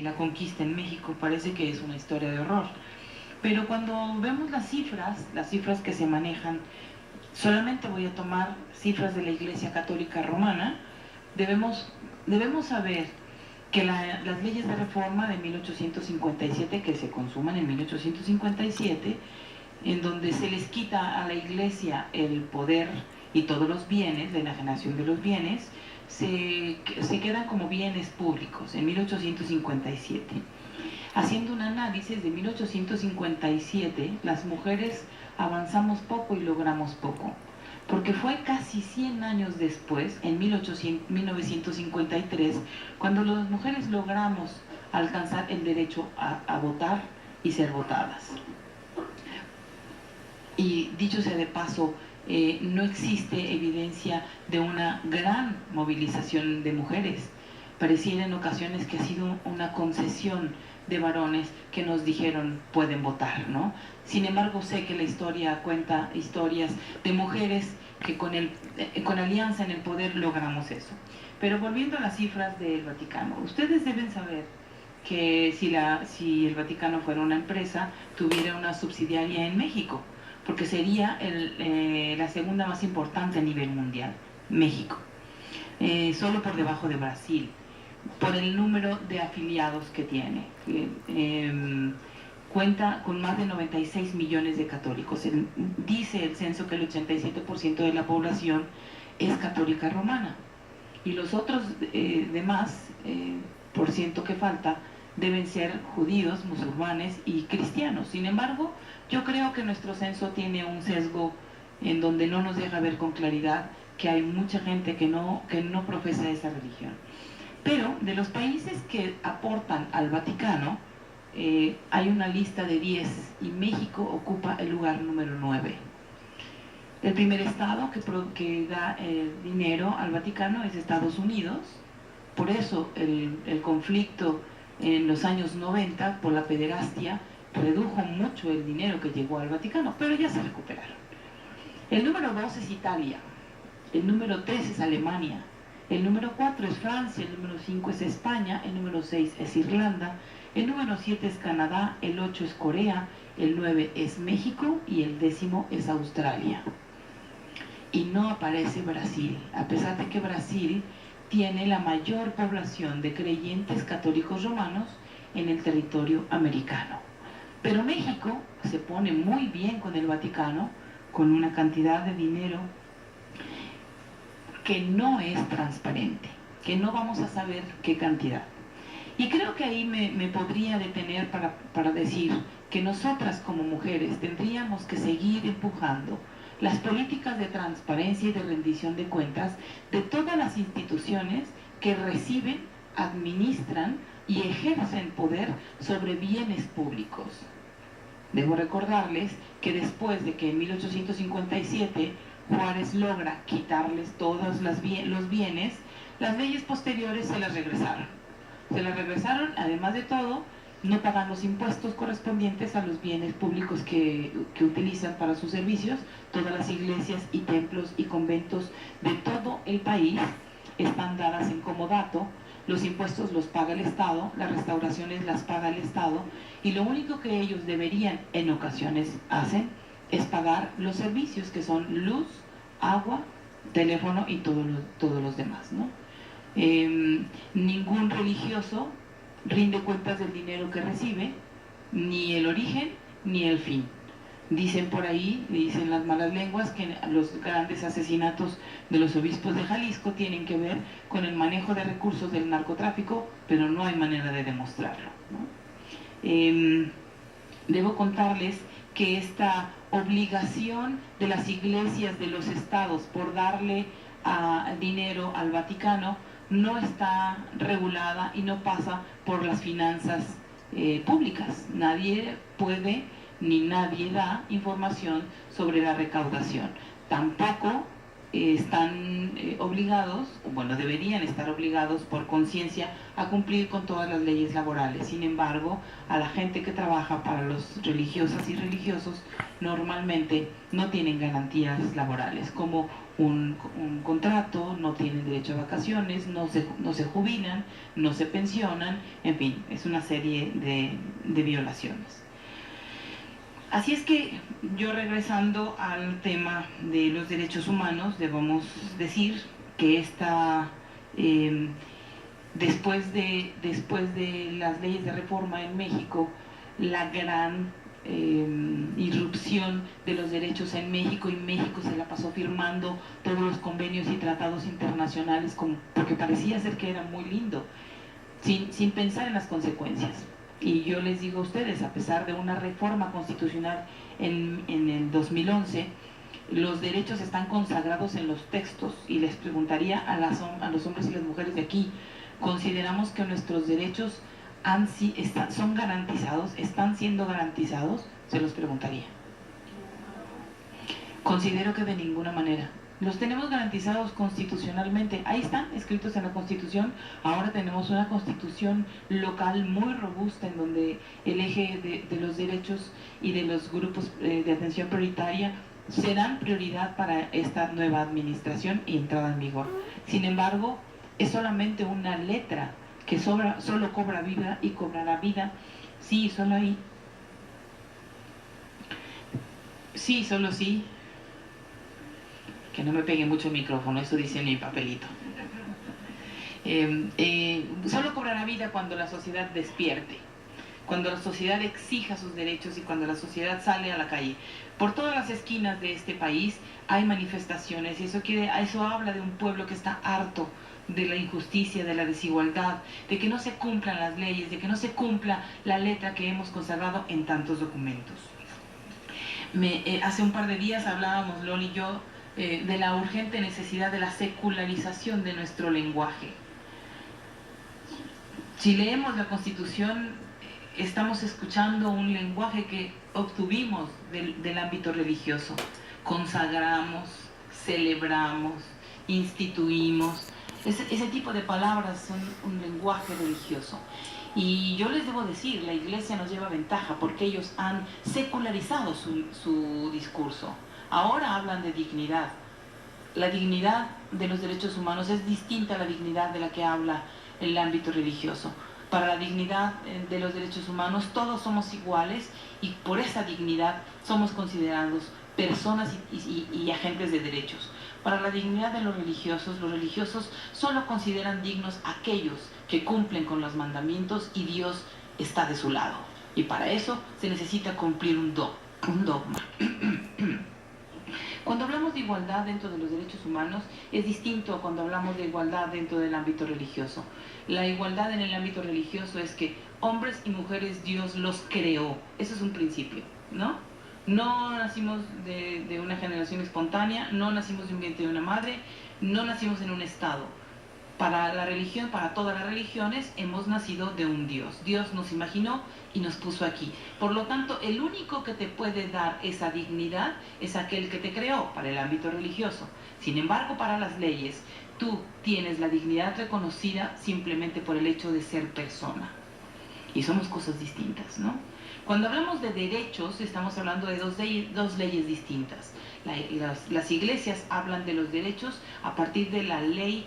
La conquista en México parece que es una historia de horror, pero cuando vemos las cifras que se manejan, solamente voy a tomar cifras de la Iglesia Católica Romana, debemos saber que las leyes de reforma de 1857, que se consuman en 1857, en donde se les quita a la Iglesia el poder y todos los bienes, la enajenación de los bienes, se quedan como bienes públicos en 1857. Haciendo un análisis de 1857, las mujeres avanzamos poco y logramos poco, porque fue casi 100 años después, en 1953, cuando las mujeres logramos alcanzar el derecho a votar y ser votadas. Y dicho sea de paso, no existe evidencia de una gran movilización de mujeres. Pareciera en ocasiones que ha sido una concesión de varones que nos dijeron pueden votar, ¿no? Sin embargo, sé que la historia cuenta historias de mujeres que con alianza en el poder logramos eso. Pero volviendo a las cifras del Vaticano, ustedes deben saber que si el Vaticano fuera una empresa, tuviera una subsidiaria en México, porque sería la segunda más importante a nivel mundial, México, solo por debajo de Brasil, por el número de afiliados que tiene. Cuenta con más de 96 millones de católicos. Dice el censo que el 87% de la población es católica romana, y los otros demás por ciento que falta deben ser judíos, musulmanes y cristianos. Sin embargo, yo creo que nuestro censo tiene un sesgo en donde no nos deja ver con claridad que hay mucha gente que no profesa esa religión. Pero de los países que aportan al Vaticano, hay una lista de 10 y México ocupa el lugar número 9. El primer estado que da dinero al Vaticano es Estados Unidos. Por eso el conflicto en los años 90 por la pederastia redujo mucho el dinero que llegó al Vaticano, pero ya se recuperaron. El número 2 es Italia, el número 3 es Alemania, el número 4 es Francia, el número 5 es España, el número 6 es Irlanda, el número 7 es Canadá, el 8 es Corea, el 9 es México y el 10º es Australia. Y no aparece Brasil, a pesar de que Brasil tiene la mayor población de creyentes católicos romanos en el territorio americano. Pero México se pone muy bien con el Vaticano, con una cantidad de dinero que no es transparente, que no vamos a saber qué cantidad. Y creo que ahí me podría detener para decir que nosotras como mujeres tendríamos que seguir empujando las políticas de transparencia y de rendición de cuentas de todas las instituciones que reciben, administran y ejercen poder sobre bienes públicos. Debo recordarles que después de que en 1857 Juárez logra quitarles todos los bienes, las leyes posteriores se las regresaron. Se las regresaron, además de todo, no pagan los impuestos correspondientes a los bienes públicos que utilizan para sus servicios. Todas las iglesias y templos y conventos de todo el país están dadas en comodato. Los impuestos los paga el Estado, las restauraciones las paga el Estado, y lo único que ellos deberían, en ocasiones hacen, es pagar los servicios que son luz, agua, teléfono y todos los demás, ¿no? Ningún religioso rinde cuentas del dinero que recibe, ni el origen ni el fin. Dicen por ahí, dicen las malas lenguas, que los grandes asesinatos de los obispos de Jalisco tienen que ver con el manejo de recursos del narcotráfico, pero no hay manera de demostrarlo, ¿no? Debo contarles que esta obligación de las iglesias de los estados por darle dinero al Vaticano no está regulada y no pasa por las finanzas públicas. Nadie puede ni nadie da información sobre la recaudación. Tampoco están obligados, bueno, deberían estar obligados por conciencia a cumplir con todas las leyes laborales. Sin embargo, a la gente que trabaja para los religiosas y religiosos normalmente no tienen garantías laborales, como un contrato, no tienen derecho a vacaciones, no se jubilan, no se pensionan, en fin, es una serie de violaciones. Así es que yo, regresando al tema de los derechos humanos, debemos decir que después de las leyes de reforma en México, la gran irrupción de los derechos en México, y México se la pasó firmando todos los convenios y tratados internacionales porque parecía ser que era muy lindo, sin pensar en las consecuencias. Y yo les digo a ustedes, a pesar de una reforma constitucional en el 2011, los derechos están consagrados en los textos, y les preguntaría a los hombres y las mujeres de aquí, ¿consideramos que nuestros derechos son garantizados, están siendo garantizados? Se los preguntaría. Considero que de ninguna manera. Los tenemos garantizados constitucionalmente, ahí están escritos en la Constitución. Ahora tenemos una Constitución local muy robusta, en donde el eje de los derechos y de los grupos de atención prioritaria serán prioridad para esta nueva administración y entrada en vigor. Sin embargo, es solamente una letra que solo cobra vida y cobrará vida. Sí, solo ahí. Sí, solo sí. Que no me pegue mucho el micrófono, eso dice en mi papelito. Solo cobrará vida cuando la sociedad despierte, cuando la sociedad exija sus derechos y cuando la sociedad sale a la calle. Por todas las esquinas de este país hay manifestaciones, y eso habla de un pueblo que está harto de la injusticia, de la desigualdad, de que no se cumplan las leyes, de que no se cumpla la letra que hemos consagrado en tantos documentos. Hace un par de días hablábamos, Loli y yo, de la urgente necesidad de la secularización de nuestro lenguaje. Si leemos la Constitución, estamos escuchando un lenguaje que obtuvimos del ámbito religioso. Consagramos, celebramos, instituimos. Ese tipo de palabras son un lenguaje religioso. Y yo les debo decir, la Iglesia nos lleva ventaja porque ellos han secularizado su discurso. Ahora hablan de dignidad. La dignidad de los derechos humanos es distinta a la dignidad de la que habla el ámbito religioso. Para la dignidad de los derechos humanos todos somos iguales, y por esa dignidad somos considerados personas y agentes de derechos. Para la dignidad de los religiosos solo consideran dignos aquellos que cumplen con los mandamientos, y Dios está de su lado. Y para eso se necesita cumplir un dogma. Cuando hablamos de igualdad dentro de los derechos humanos, es distinto a cuando hablamos de igualdad dentro del ámbito religioso. La igualdad en el ámbito religioso es que hombres y mujeres Dios los creó. Eso es un principio, ¿no? No nacimos de una generación espontánea, no nacimos de un vientre de una madre, no nacimos en un estado. Para la religión, para todas las religiones, hemos nacido de un Dios. Dios nos imaginó y nos puso aquí. Por lo tanto, el único que te puede dar esa dignidad es aquel que te creó, para el ámbito religioso. Sin embargo, para las leyes, tú tienes la dignidad reconocida simplemente por el hecho de ser persona. Y somos cosas distintas, ¿no? Cuando hablamos de derechos, estamos hablando de dos leyes distintas. Las iglesias hablan de los derechos a partir de la ley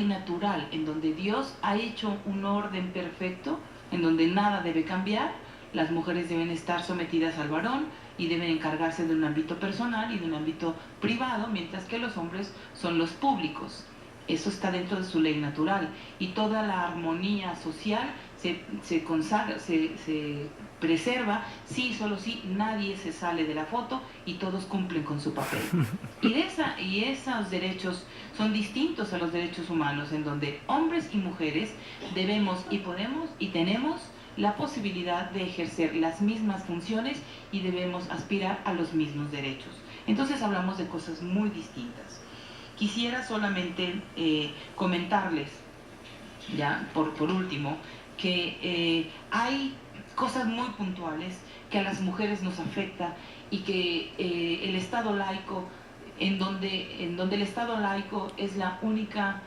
natural, en donde Dios ha hecho un orden perfecto, en donde nada debe cambiar. Las mujeres deben estar sometidas al varón y deben encargarse de un ámbito personal y de un ámbito privado, mientras que los hombres son los públicos. Eso está dentro de su ley natural, y toda la armonía social se consagra, se preserva, sí, solo sí, nadie se sale de la foto y todos cumplen con su papel. Y esos derechos son distintos a los derechos humanos, en donde hombres y mujeres debemos y podemos y tenemos la posibilidad de ejercer las mismas funciones y debemos aspirar a los mismos derechos. Entonces hablamos de cosas muy distintas. Quisiera solamente comentarles, ya por último, que hay cosas muy puntuales que a las mujeres nos afecta, y que el Estado laico en donde el Estado laico es la única,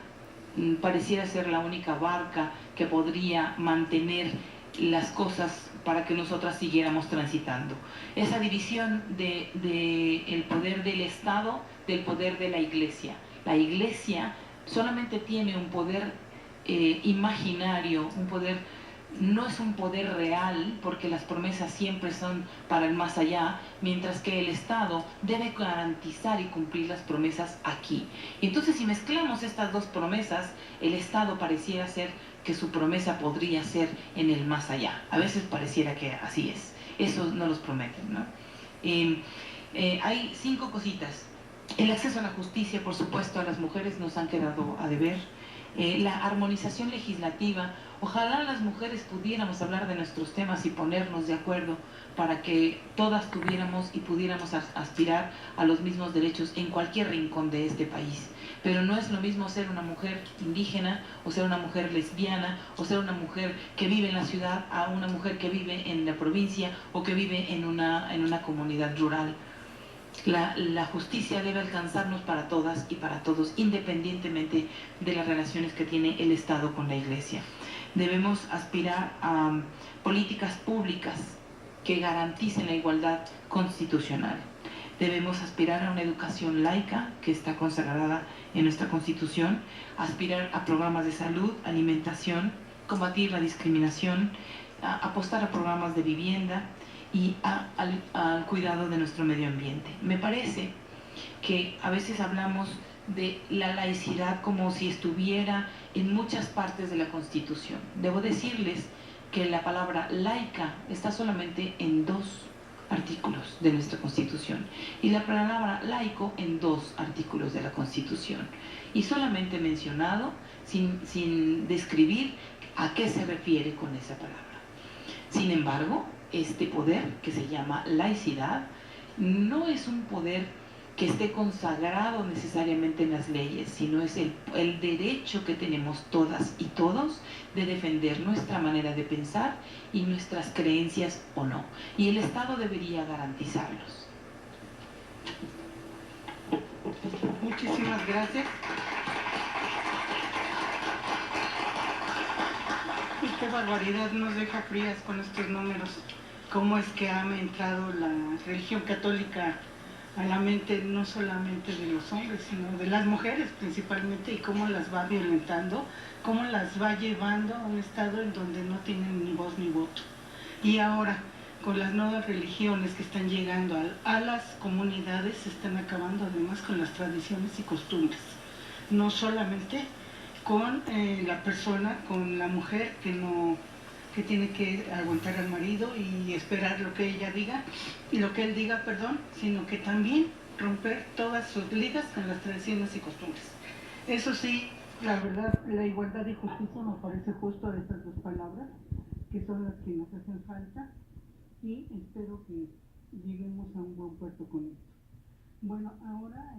pareciera ser la única barca que podría mantener las cosas para que nosotras siguiéramos transitando. Esa división de el poder del Estado del poder de la Iglesia. La Iglesia solamente tiene un poder imaginario, un poder, no es un poder real, porque las promesas siempre son para el más allá, mientras que el Estado debe garantizar y cumplir las promesas aquí. Entonces, si mezclamos estas dos promesas, el Estado pareciera ser que su promesa podría ser en el más allá. A veces pareciera que así es. Eso no los prometen, ¿no? Hay 5 cositas. El acceso a la justicia, por supuesto, a las mujeres nos han quedado a deber. La armonización legislativa. Ojalá las mujeres pudiéramos hablar de nuestros temas y ponernos de acuerdo para que todas tuviéramos y pudiéramos aspirar a los mismos derechos en cualquier rincón de este país. Pero no es lo mismo ser una mujer indígena, o ser una mujer lesbiana, o ser una mujer que vive en la ciudad, a una mujer que vive en la provincia o que vive en una comunidad rural. La justicia debe alcanzarnos para todas y para todos, independientemente de las relaciones que tiene el Estado con la Iglesia. Debemos aspirar a políticas públicas que garanticen la igualdad constitucional. Debemos aspirar a una educación laica que está consagrada en nuestra Constitución, aspirar a programas de salud, alimentación, combatir la discriminación, apostar a programas de vivienda y al cuidado de nuestro medio ambiente. Me parece que a veces hablamos de la laicidad como si estuviera en muchas partes de la Constitución. Debo decirles que la palabra laica está solamente en 2 artículos de nuestra Constitución y la palabra laico en 2 artículos de la Constitución, y solamente mencionado sin describir a qué se refiere con esa palabra. Sin embargo, este poder, que se llama laicidad, no es un poder que esté consagrado necesariamente en las leyes, sino es el derecho que tenemos todas y todos de defender nuestra manera de pensar y nuestras creencias o no. Y el Estado debería garantizarlos. Muchísimas gracias. Y qué barbaridad, nos deja frías con estos números. Cómo es que ha entrado la religión católica a la mente no solamente de los hombres, sino de las mujeres principalmente, y cómo las va violentando, cómo las va llevando a un estado en donde no tienen ni voz ni voto. Y ahora, con las nuevas religiones que están llegando a las comunidades, se están acabando además con las tradiciones y costumbres. No solamente con la persona, con la mujer que tiene que aguantar al marido y esperar lo que ella diga, y lo que él diga, perdón, sino que también romper todas sus ligas con las tradiciones y costumbres. Eso sí, la verdad, la igualdad y justicia me parece justo de estas 2 palabras, que son las que nos hacen falta, y espero que lleguemos a un buen puerto con esto. Bueno, ahora